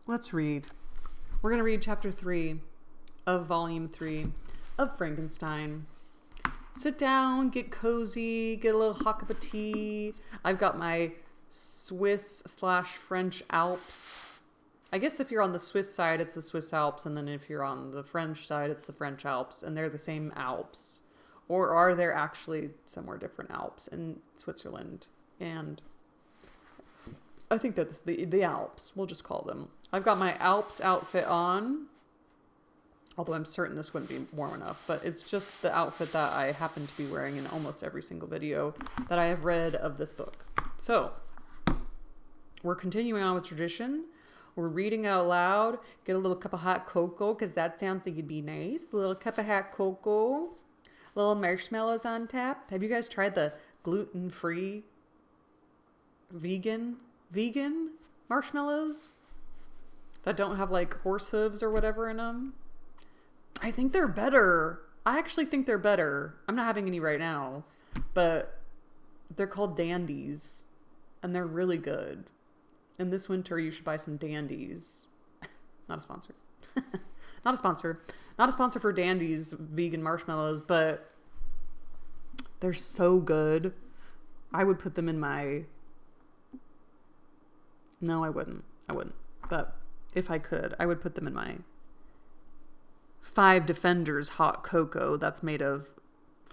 Let's read. We're going to read chapter 3 of volume 3 of Frankenstein. Sit down, get cozy, get a little hot cup of tea. I've got my Swiss/French Alps. I guess if you're on the Swiss side, it's the Swiss Alps, and then if you're on the French side, it's the French Alps, and they're the same Alps. Or are there actually somewhere different Alps in Switzerland? And I think that's the Alps, we'll just call them. I've got my Alps outfit on, although I'm certain this wouldn't be warm enough, but it's just the outfit that I happen to be wearing in almost every single video that I have read of this book. So, we're continuing on with tradition. We're reading out loud. Get a little cup of hot cocoa, because that sounds like it'd be nice. A little cup of hot cocoa. Little marshmallows on tap. Have you guys tried the gluten-free vegan marshmallows that don't have like horse hooves or whatever in them? I think they're better. I actually think they're better. I'm not having any right now, but they're called Dandies and they're really good. And this winter you should buy some Dandies. Not a sponsor. Not a sponsor. Not a sponsor for Dandies vegan marshmallows, but they're so good. I would put them in my... No, I wouldn't. But if I could, I would put them in my 5 Defenders hot cocoa that's made of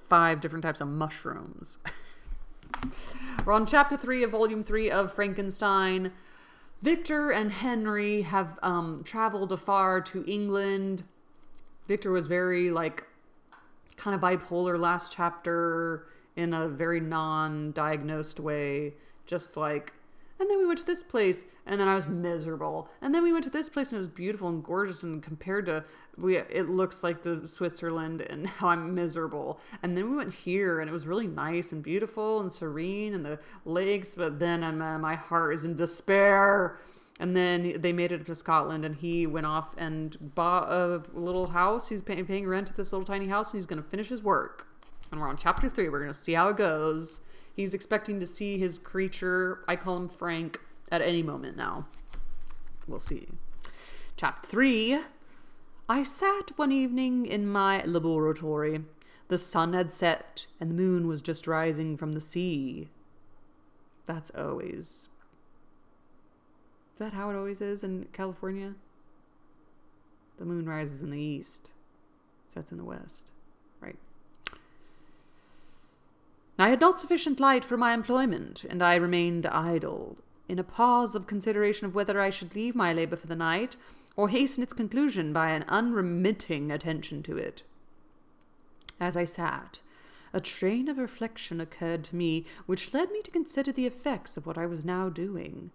5 different types of mushrooms. We're on chapter 3 of volume 3 of Frankenstein. Victor and Henry have traveled afar to England. Victor was very kind of bipolar last chapter in a very non-diagnosed way. Just like, and then we went to this place and then I was miserable. And then we went to this place and it was beautiful and gorgeous, and compared to, it looks like the Switzerland, and now I'm miserable. And then we went here and it was really nice and beautiful and serene and the lakes, but then my heart is in despair. And then they made it up to Scotland and he went off and bought a little house. He's paying rent at this little tiny house and he's going to finish his work. And we're on chapter 3. We're going to see how it goes. He's expecting to see his creature, I call him Frank, at any moment now. We'll see. Chapter 3. I sat one evening in my laboratory. The sun had set and the moon was just rising from the sea. That's always... Is that how it always is in California? The moon rises in the east, sets in the west, right? I had not sufficient light for my employment, and I remained idle, in a pause of consideration of whether I should leave my labour for the night, or hasten its conclusion by an unremitting attention to it. As I sat, a train of reflection occurred to me, which led me to consider the effects of what I was now doing.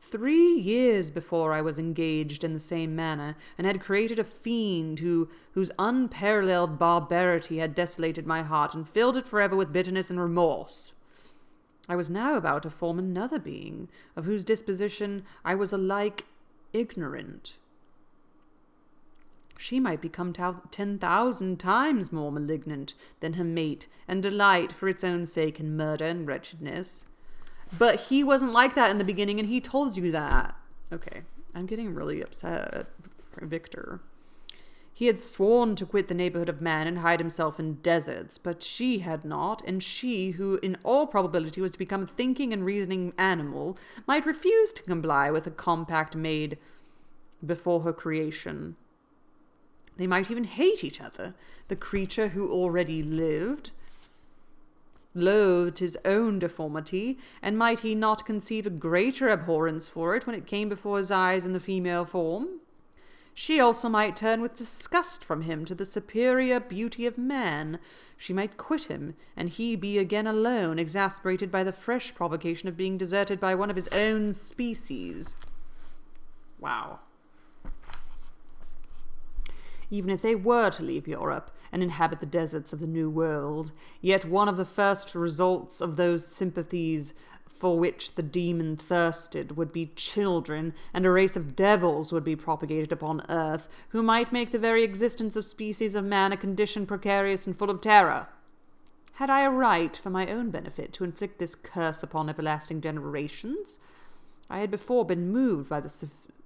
3 years before I was engaged in the same manner, and had created a fiend whose unparalleled barbarity had desolated my heart and filled it forever with bitterness and remorse. I was now about to form another being, of whose disposition I was alike ignorant. She might become 10,000 times more malignant than her mate, and delight for its own sake in murder and wretchedness. But he wasn't like that in the beginning, and he told you that. Okay, I'm getting really upset at Victor. He had sworn to quit the neighborhood of man and hide himself in deserts, but she had not, and she, who in all probability was to become a thinking and reasoning animal, might refuse to comply with a compact made before her creation. They might even hate each other, the creature who already loathed his own deformity, and might he not conceive a greater abhorrence for it when it came before his eyes in the female form? She also might turn with disgust from him to the superior beauty of man. She might quit him, and he be again alone, exasperated by the fresh provocation of being deserted by one of his own species. Wow. Even if they were to leave Europe and inhabit the deserts of the New World, yet one of the first results of those sympathies for which the demon thirsted would be children, and a race of devils would be propagated upon earth, who might make the very existence of species of man a condition precarious and full of terror. Had I a right, for my own benefit, to inflict this curse upon everlasting generations? I had before been moved by the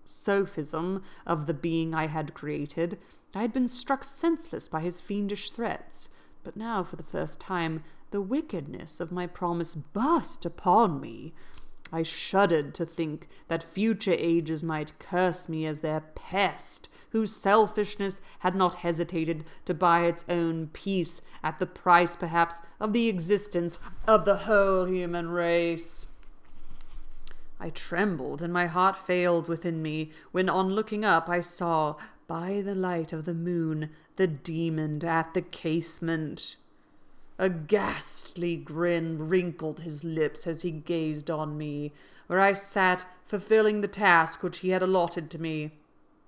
sophism of the being I had created, I had been struck senseless by his fiendish threats. But now, for the first time, the wickedness of my promise burst upon me. I shuddered to think that future ages might curse me as their pest, whose selfishness had not hesitated to buy its own peace at the price, perhaps, of the existence of the whole human race. I trembled, and my heart failed within me, when on looking up I saw, by the light of the moon, the demon at the casement. A ghastly grin wrinkled his lips as he gazed on me, where I sat fulfilling the task which he had allotted to me.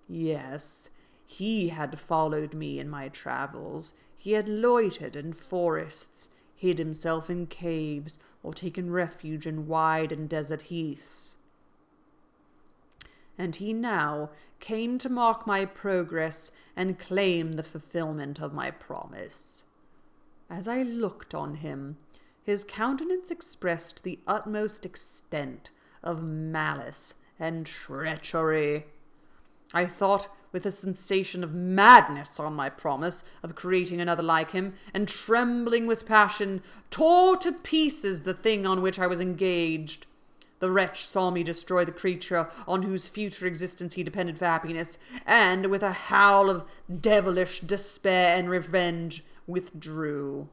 Yes, he had followed me in my travels. He had loitered in forests, hid himself in caves, or taken refuge in wide and desert heaths. And he now came to mark my progress and claim the fulfillment of my promise. As I looked on him, his countenance expressed the utmost extent of malice and treachery. I thought with a sensation of madness on my promise of creating another like him, and trembling with passion, tore to pieces the thing on which I was engaged. The wretch saw me destroy the creature on whose future existence he depended for happiness, and with a howl of devilish despair and revenge, withdrew.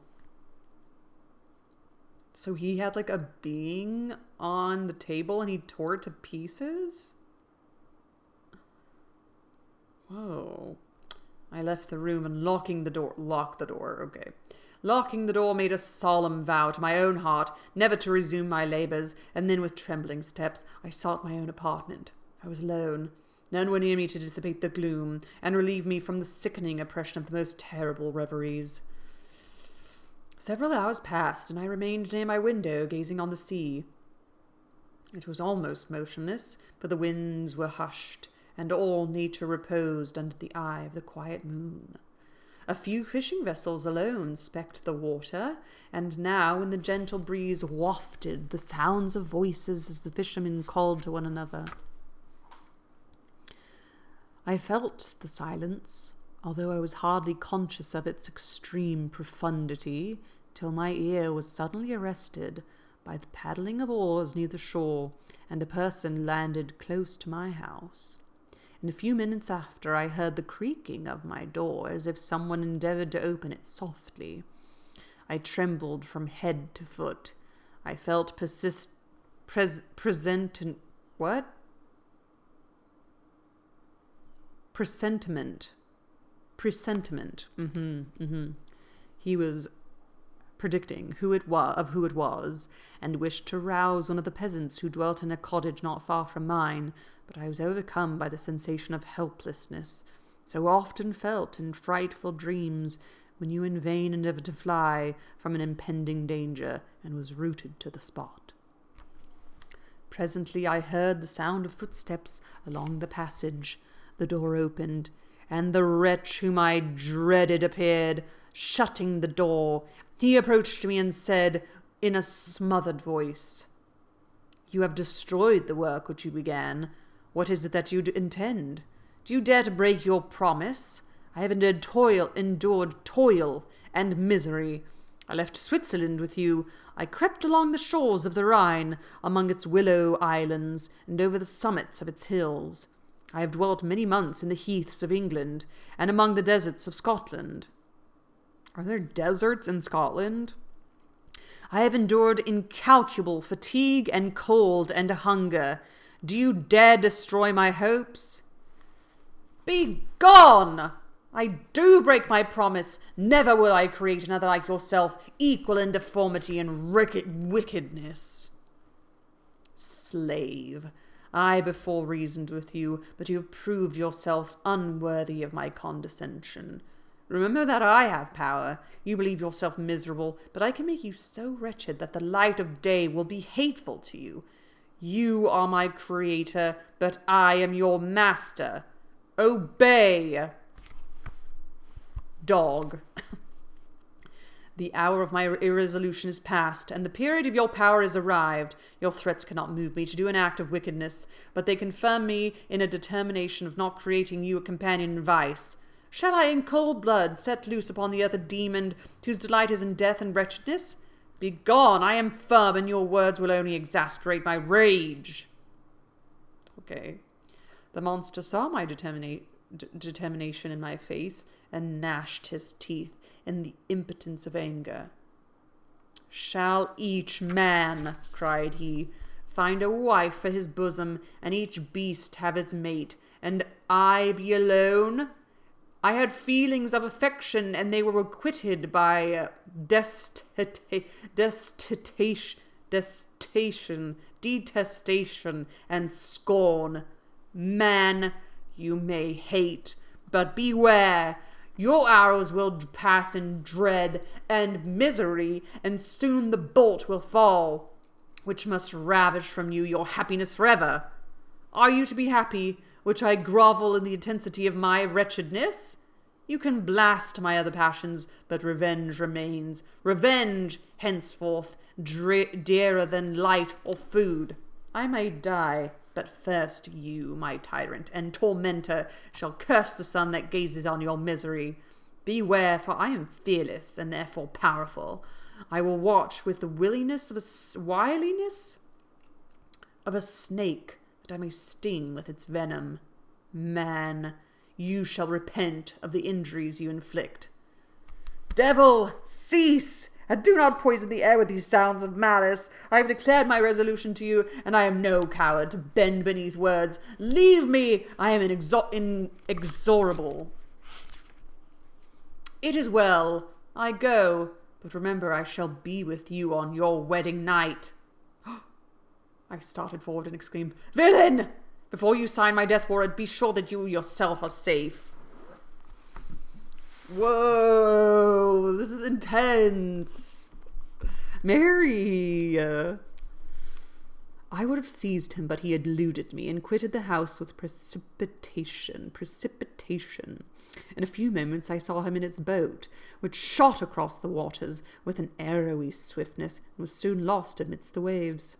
So he had like a being on the table and he tore it to pieces? Whoa. I left the room and locked the door, okay. Locking the door, made a solemn vow to my own heart never to resume my labors, and then with trembling steps I sought my own apartment. I was alone. None were near me to dissipate the gloom and relieve me from the sickening oppression of the most terrible reveries. Several hours passed, and I remained near my window, gazing on the sea. It was almost motionless, for the winds were hushed, and all nature reposed under the eye of the quiet moon. A few fishing vessels alone specked the water, and now when the gentle breeze wafted the sounds of voices as the fishermen called to one another. I felt the silence, although I was hardly conscious of its extreme profundity, till my ear was suddenly arrested by the paddling of oars near the shore, and a person landed close to my house. In a few minutes after, I heard the creaking of my door, as if someone endeavored to open it softly. I trembled from head to foot. I felt presentiment. He was predicting who it was, and wished to rouse one of the peasants who dwelt in a cottage not far from mine, but I was overcome by the sensation of helplessness, so often felt in frightful dreams, when you in vain endeavored to fly from an impending danger, and was rooted to the spot. Presently I heard the sound of footsteps along the passage. The door opened, and the wretch whom I dreaded appeared. Shutting the door, he approached me and said, in a smothered voice, "You have destroyed the work which you began. What is it that you intend? Do you dare to break your promise? I have endured toil and misery. I left Switzerland with you. I crept along the shores of the Rhine, among its willow islands, and over the summits of its hills. I have dwelt many months in the heaths of England, and among the deserts of Scotland." Are there deserts in Scotland? "I have endured incalculable fatigue and cold and hunger. Do you dare destroy my hopes?" "Be gone! I do break my promise. Never will I create another like yourself, equal in deformity and wickedness." "Slave, I before reasoned with you, but you have proved yourself unworthy of my condescension. Remember that I have power. You believe yourself miserable, but I can make you so wretched that the light of day will be hateful to you. You are my creator, but I am your master. Obey." Dog. The hour of my irresolution is past, and the period of your power is arrived. Your threats cannot move me to do an act of wickedness, but they confirm me in a determination of not creating you a companion in vice. Shall I in cold blood set loose upon the earth a demon whose delight is in death and wretchedness? Begone, I am firm, and your words will only exasperate my rage. Okay. The monster saw my determination in my face and gnashed his teeth in the impotence of anger. Shall each man, cried he, find a wife for his bosom, and each beast have his mate, and I be alone? I had feelings of affection, and they were requited by detestation, and scorn. Man, you may hate, but beware. Your arrows will pass in dread and misery, and soon the bolt will fall, which must ravish from you your happiness forever. Are you to be happy, which I grovel in the intensity of my wretchedness? You can blast my other passions, but revenge remains. Revenge, henceforth, dearer than light or food. I may die, but first you, my tyrant and tormentor, shall curse the sun that gazes on your misery. Beware, for I am fearless and therefore powerful. I will watch with the wiliness of wiliness of a snake, that I may sting with its venom. Man, you shall repent of the injuries you inflict. Devil, cease! And do not poison the air with these sounds of malice. I have declared my resolution to you, and I am no coward to bend beneath words. Leave me! I am inexorable. It is well. I go. But remember, I shall be with you on your wedding night. I started forward and exclaimed, Villain! Before you sign my death warrant, be sure that you yourself are safe. Whoa, this is intense. Mary. I would have seized him, but he had eluded me and quitted the house with precipitation. In a few moments I saw him in his boat, which shot across the waters with an arrowy swiftness and was soon lost amidst the waves.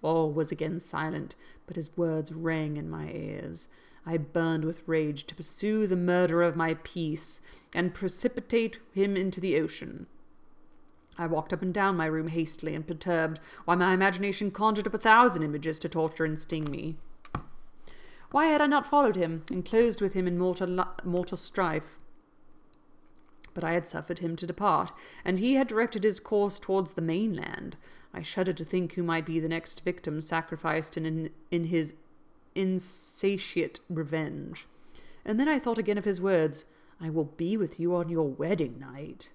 All was again silent, but his words rang in my ears. I burned with rage to pursue the murderer of my peace and precipitate him into the ocean. I walked up and down my room hastily and perturbed, while my imagination conjured up 1,000 images to torture and sting me. Why had I not followed him and closed with him in mortal strife? But I had suffered him to depart, and he had directed his course towards the mainland. I shuddered to think who might be the next victim sacrificed in his insatiate revenge. And then I thought again of his words, I will be with you on your wedding night.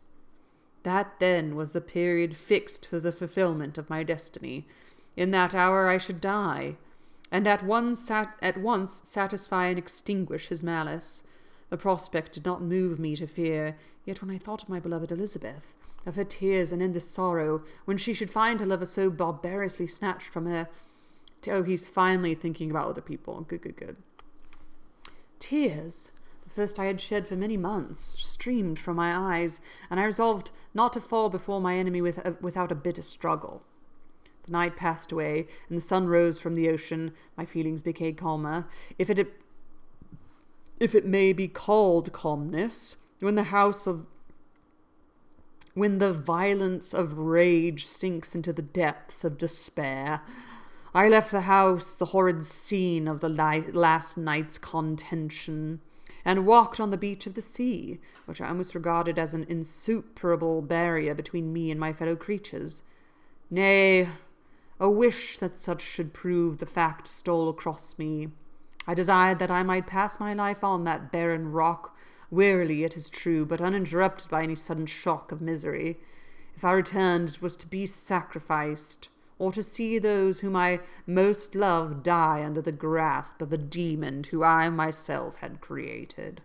That then was the period fixed for the fulfillment of my destiny. In that hour I should die, and at once satisfy and extinguish his malice. The prospect did not move me to fear, yet when I thought of my beloved Elizabeth, of her tears and endless sorrow, when she should find her lover so barbarously snatched from her... Oh, he's finally thinking about other people. Good. Tears, the first I had shed for many months, streamed from my eyes, and I resolved not to fall before my enemy without a bitter struggle. The night passed away, and the sun rose from the ocean. My feelings became calmer, if it may be called calmness, when the violence of rage sinks into the depths of despair. I left the house, the horrid scene of the last night's contention, and walked on the beach of the sea, which I almost regarded as an insuperable barrier between me and my fellow creatures. Nay, a wish that such should prove the fact stole across me. I desired that I might pass my life on that barren rock, wearily, it is true, but uninterrupted by any sudden shock of misery. If I returned, it was to be sacrificed, or to see those whom I most loved die under the grasp of a demon who I myself had created.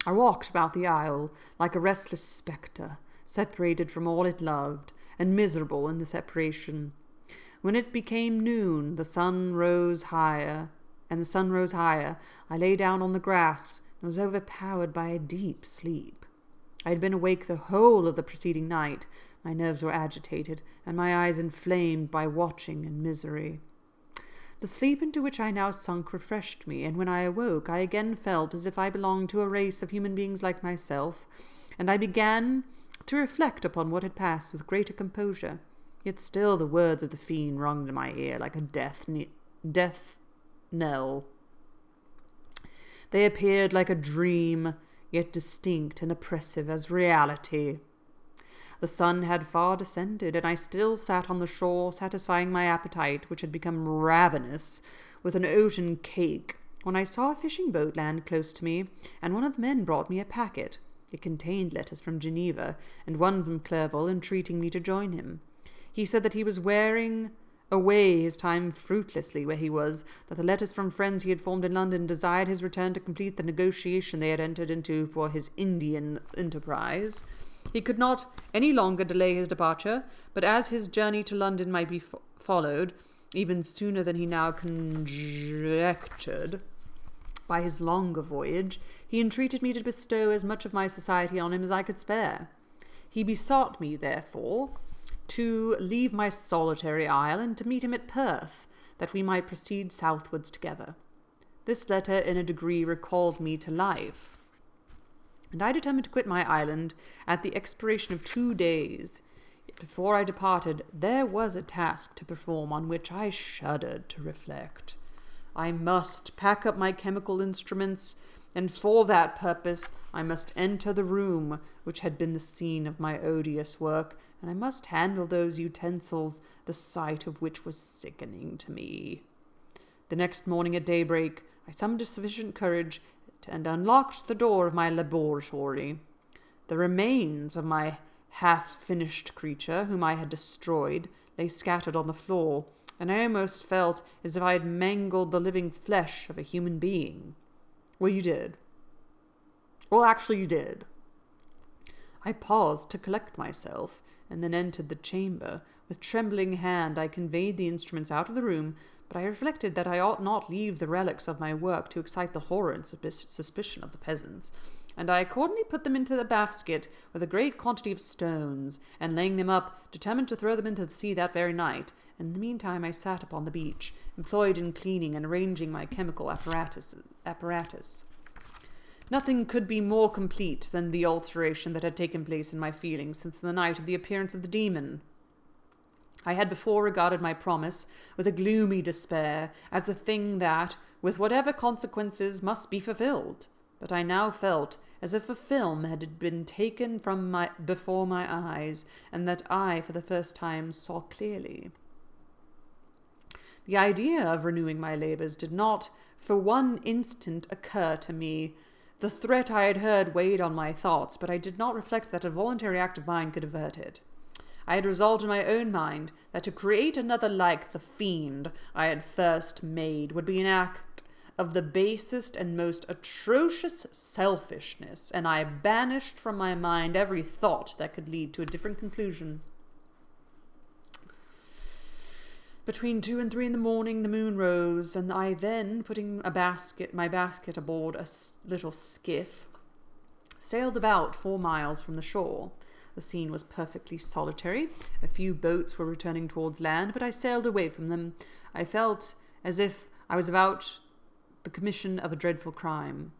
I walked about the isle like a restless spectre, separated from all it loved, and miserable in the separation. When it became noon, the sun rose higher, I lay down on the grass and was overpowered by a deep sleep. I had been awake the whole of the preceding night. My nerves were agitated, and my eyes inflamed by watching and misery. The sleep into which I now sunk refreshed me, and when I awoke, I again felt as if I belonged to a race of human beings like myself, and I began to reflect upon what had passed with greater composure. Yet still the words of the fiend rung in my ear like a death knell. They appeared like a dream, yet distinct and oppressive as reality. The sun had far descended, and I still sat on the shore, satisfying my appetite, which had become ravenous, with an oaten cake, when I saw a fishing boat land close to me, and one of the men brought me a packet. It contained letters from Geneva, and one from Clerval, entreating me to join him. He said that he was wearing away his time fruitlessly where he was, that the letters from friends he had formed in London desired his return to complete the negotiation they had entered into for his Indian enterprise. He could not any longer delay his departure, but as his journey to London might be followed, even sooner than he now conjectured, by his longer voyage, he entreated me to bestow as much of my society on him as I could spare. He besought me, therefore, to leave my solitary isle and to meet him at Perth, that we might proceed southwards together. This letter in a degree recalled me to life, and I determined to quit my island at the expiration of 2 days. Yet before I departed, there was a task to perform on which I shuddered to reflect. I must pack up my chemical instruments, and for that purpose I must enter the room which had been the scene of my odious work, and I must handle those utensils, the sight of which was sickening to me. The next morning at daybreak, I summoned sufficient courage and unlocked the door of my laboratory. The remains of my half-finished creature, whom I had destroyed, lay scattered on the floor, and I almost felt as if I had mangled the living flesh of a human being. Well, you did. Well, actually, you did. I paused to collect myself, and then entered the chamber. With trembling hand I conveyed the instruments out of the room, but I reflected that I ought not leave the relics of my work to excite the horror and suspicion of the peasants, and I accordingly put them into the basket with a great quantity of stones, and laying them up, determined to throw them into the sea that very night. In the meantime I sat upon the beach, employed in cleaning and arranging my chemical apparatus. Nothing could be more complete than the alteration that had taken place in my feelings since the night of the appearance of the demon. I had before regarded my promise with a gloomy despair as the thing that, with whatever consequences, must be fulfilled, but I now felt as if a film had been taken from before my eyes, and that I, for the first time, saw clearly. The idea of renewing my labours did not for one instant occur to me. The threat I had heard weighed on my thoughts, but I did not reflect that a voluntary act of mine could avert it. I had resolved in my own mind that to create another like the fiend I had first made would be an act of the basest and most atrocious selfishness, and I banished from my mind every thought that could lead to a different conclusion. Between 2 and 3 in the morning the moon rose, and I then, putting my basket aboard a little skiff, sailed about 4 miles from the shore. The scene was perfectly solitary. A few boats were returning towards land, but I sailed away from them. I felt as if I was about the commission of a dreadful crime,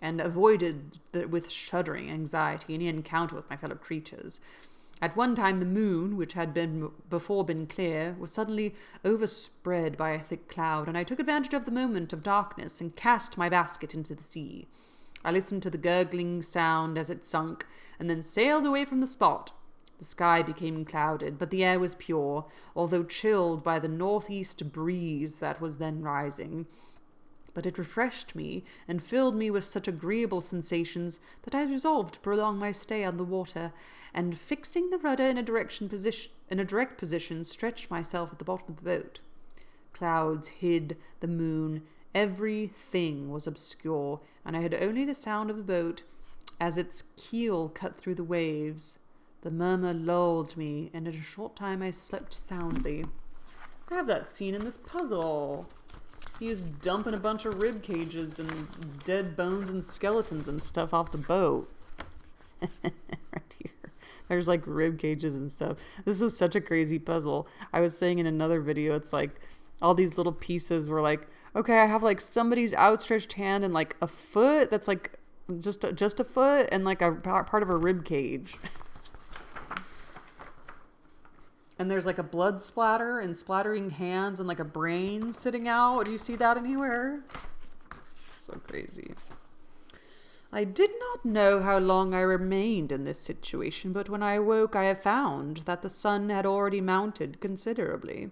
and avoided with shuddering anxiety any encounter with my fellow creatures. At one time the moon, which had before been clear, was suddenly overspread by a thick cloud, and I took advantage of the moment of darkness and cast my basket into the sea. I listened to the gurgling sound as it sunk, and then sailed away from the spot. The sky became clouded, but the air was pure, although chilled by the northeast breeze that was then rising. But it refreshed me and filled me with such agreeable sensations that I resolved to prolong my stay on the water, and fixing the rudder in a direct position, stretched myself at the bottom of the boat. Clouds hid the moon. Everything was obscure, and I had only the sound of the boat as its keel cut through the waves. The murmur lulled me, and in a short time I slept soundly. I have that scene in this puzzle. He was dumping a bunch of rib cages and dead bones and skeletons and stuff off the boat. Right here. There's like rib cages and stuff. This is such a crazy puzzle. I was saying in another video, it's like all these little pieces were like, okay, I have like somebody's outstretched hand and like a foot that's like just a foot and like a part of a rib cage. And there's like a blood splatter and splattering hands and like a brain sitting out. Do you see that anywhere? So crazy. I did not know how long I remained in this situation, but when I awoke I have found that the sun had already mounted considerably.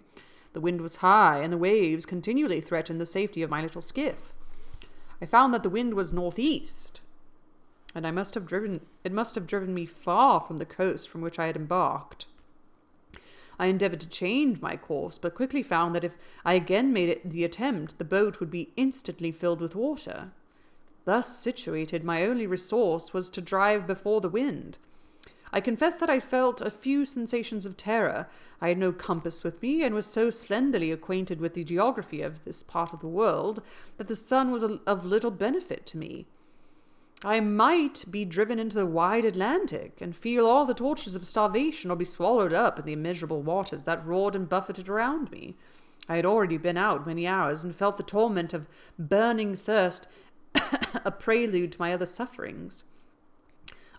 The wind was high, and the waves continually threatened the safety of my little skiff. I found that the wind was northeast, and it must have driven me far from the coast from which I had embarked. I endeavored to change my course, but quickly found that if I again made the attempt, the boat would be instantly filled with water. Thus situated, my only resource was to drive before the wind. I confess that I felt a few sensations of terror. I had no compass with me, and was so slenderly acquainted with the geography of this part of the world that the sun was of little benefit to me. I might be driven into the wide Atlantic, and feel all the tortures of starvation, or be swallowed up in the immeasurable waters that roared and buffeted around me. I had already been out many hours, and felt the torment of burning thirst a prelude to my other sufferings.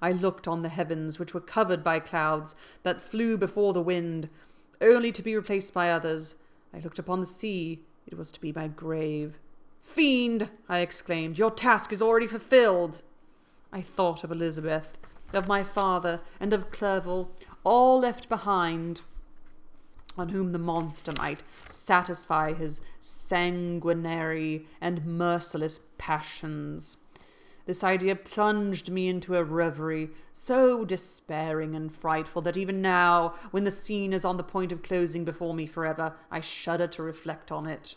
I looked on the heavens, which were covered by clouds that flew before the wind, only to be replaced by others. I looked upon the sea. It was to be my grave. "Fiend!" I exclaimed, "your task is already fulfilled." I thought of Elizabeth, of my father, and of Clerval, all left behind, on whom the monster might satisfy his sanguinary and merciless passions. This idea plunged me into a reverie, so despairing and frightful that even now, when the scene is on the point of closing before me forever, I shudder to reflect on it.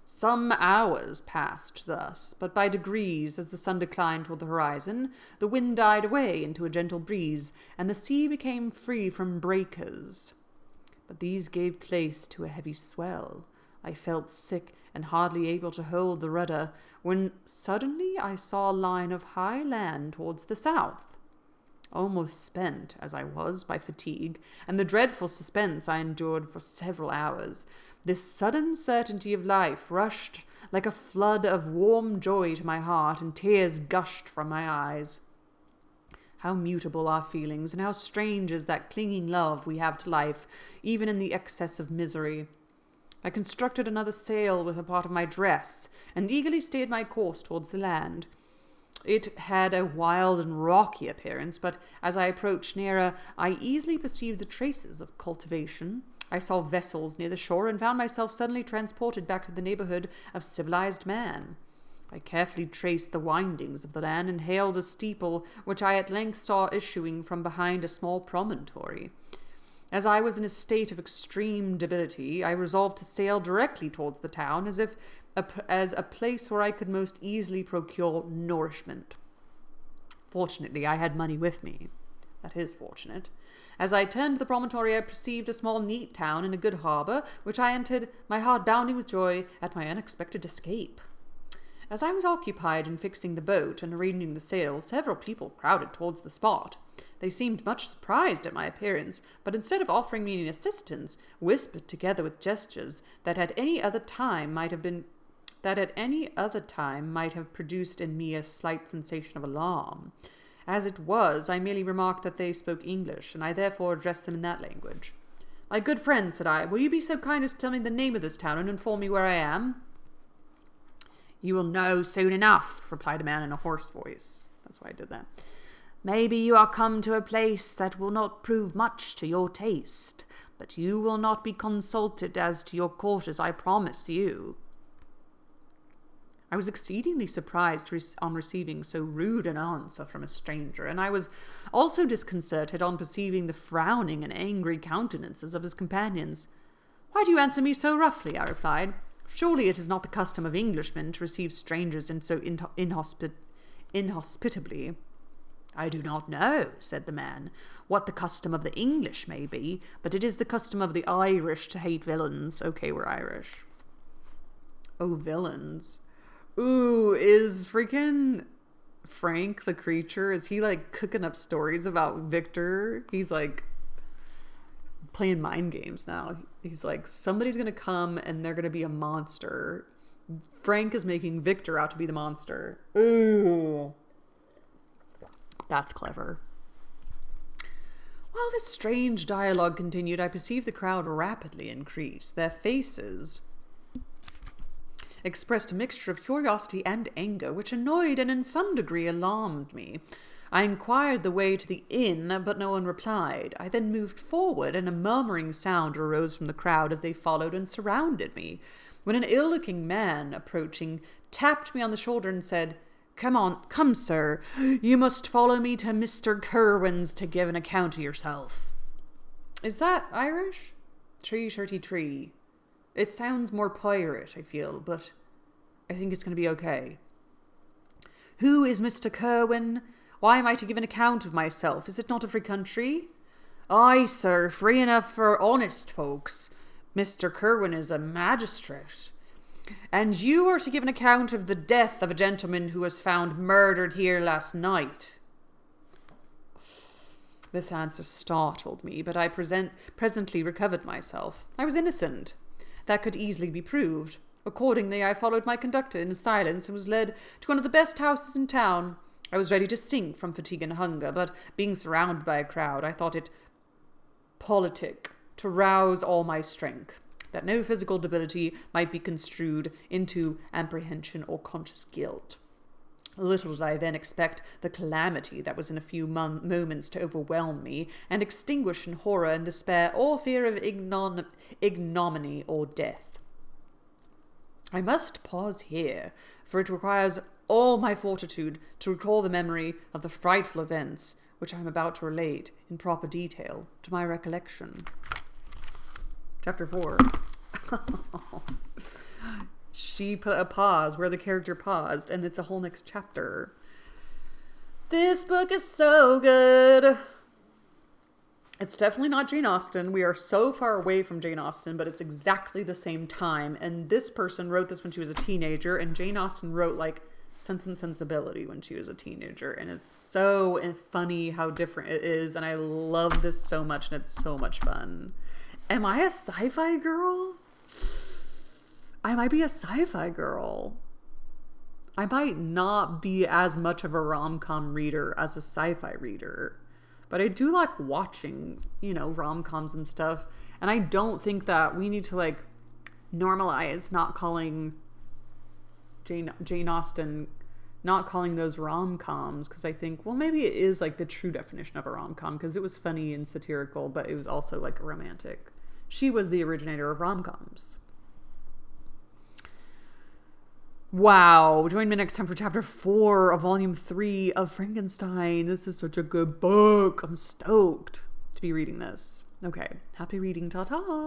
Some hours passed thus, but by degrees, as the sun declined toward the horizon, the wind died away into a gentle breeze, and the sea became free from breakers. But these gave place to a heavy swell. I felt sick and hardly able to hold the rudder, when suddenly I saw a line of high land towards the south. Almost spent, as I was, by fatigue, and the dreadful suspense I endured for several hours, this sudden certainty of life rushed like a flood of warm joy to my heart, and tears gushed from my eyes. How mutable our feelings, and how strange is that clinging love we have to life, even in the excess of misery. I constructed another sail with a part of my dress, and eagerly steered my course towards the land. It had a wild and rocky appearance, but as I approached nearer, I easily perceived the traces of cultivation. I saw vessels near the shore, and found myself suddenly transported back to the neighborhood of civilized man. I carefully traced the windings of the land, and hailed a steeple, which I at length saw issuing from behind a small promontory. As I was in a state of extreme debility, I resolved to sail directly towards the town, as a place where I could most easily procure nourishment. Fortunately, I had money with me. That is fortunate. As I turned the promontory, I perceived a small, neat town in a good harbour, which I entered, my heart bounding with joy at my unexpected escape. As I was occupied in fixing the boat and arranging the sails, several people crowded towards the spot. They seemed much surprised at my appearance, but instead of offering me any assistance, whispered together with gestures that at any other time might have produced in me a slight sensation of alarm. As it was, I merely remarked that they spoke English, and I therefore addressed them in that language. "My good friend," said I, "will you be so kind as to tell me the name of this town and inform me where I am?" "You will know soon enough," replied a man in a hoarse voice. That's why I did that. "Maybe you are come to a place that will not prove much to your taste, but you will not be consulted as to your quarters, I promise you." I was exceedingly surprised on receiving so rude an answer from a stranger, and I was also disconcerted on perceiving the frowning and angry countenances of his companions. "Why do you answer me so roughly?" I replied. "Surely it is not the custom of Englishmen to receive strangers in so inhospitably." "I do not know," said the man, "what the custom of the English may be, but it is the custom of the Irish to hate villains." Okay, we're Irish. Oh, villains. Ooh, is freaking Frank, the creature, is he like cooking up stories about Victor? He's like playing mind games now. He's like, somebody's gonna come and they're gonna be a monster. Frank is making Victor out to be the monster. Ooh. That's clever. While this strange dialogue continued, I perceived the crowd rapidly increase. Their faces expressed a mixture of curiosity and anger, which annoyed and in some degree alarmed me. I inquired the way to the inn, but no one replied. I then moved forward, and a murmuring sound arose from the crowd as they followed and surrounded me, when an ill-looking man, approaching, tapped me on the shoulder and said, Come, sir. You must follow me to Mr. Kerwin's to give an account of yourself." Is that Irish? Tree, shirty, tree. It sounds more pirate, I feel, but I think it's going to be okay. "Who is Mr. Kerwin? Why am I to give an account of myself? Is it not a free country?" "Aye, sir, free enough for honest folks. Mr. Kerwin is a magistrate. And you are to give an account of the death of a gentleman who was found murdered here last night." This answer startled me, but I presently recovered myself. I was innocent. That could easily be proved. Accordingly, I followed my conductor in silence and was led to one of the best houses in town. I was ready to sink from fatigue and hunger, but being surrounded by a crowd, I thought it politic to rouse all my strength, that no physical debility might be construed into apprehension or conscious guilt. Little did I then expect the calamity that was in a few moments to overwhelm me and extinguish in horror and despair all fear of ignominy or death. I must pause here, for it requires all my fortitude to recall the memory of the frightful events which I am about to relate in proper detail to my recollection. Chapter 4. She put a pause where the character paused, and it's a whole next chapter. This book is so good. It's definitely not Jane Austen. We are so far away from Jane Austen, but it's exactly the same time. And this person wrote this when she was a teenager, and Jane Austen wrote like Sense and Sensibility when she was a teenager. And it's so funny how different it is, and I love this so much, and it's so much fun. Am I a sci-fi girl? I might be a sci-fi girl. I might not be as much of a rom-com reader as a sci-fi reader. But I do like watching, rom-coms and stuff. And I don't think that we need to like normalize not calling Jane Austen, not calling those rom-coms. Because I think, well, maybe it is like the true definition of a rom-com. Because it was funny and satirical, but it was also like romantic. She was the originator of rom-coms. Wow. Join me next time for chapter 4 of volume 3 of Frankenstein. This is such a good book. I'm stoked to be reading this. Okay. Happy reading. Ta-ta.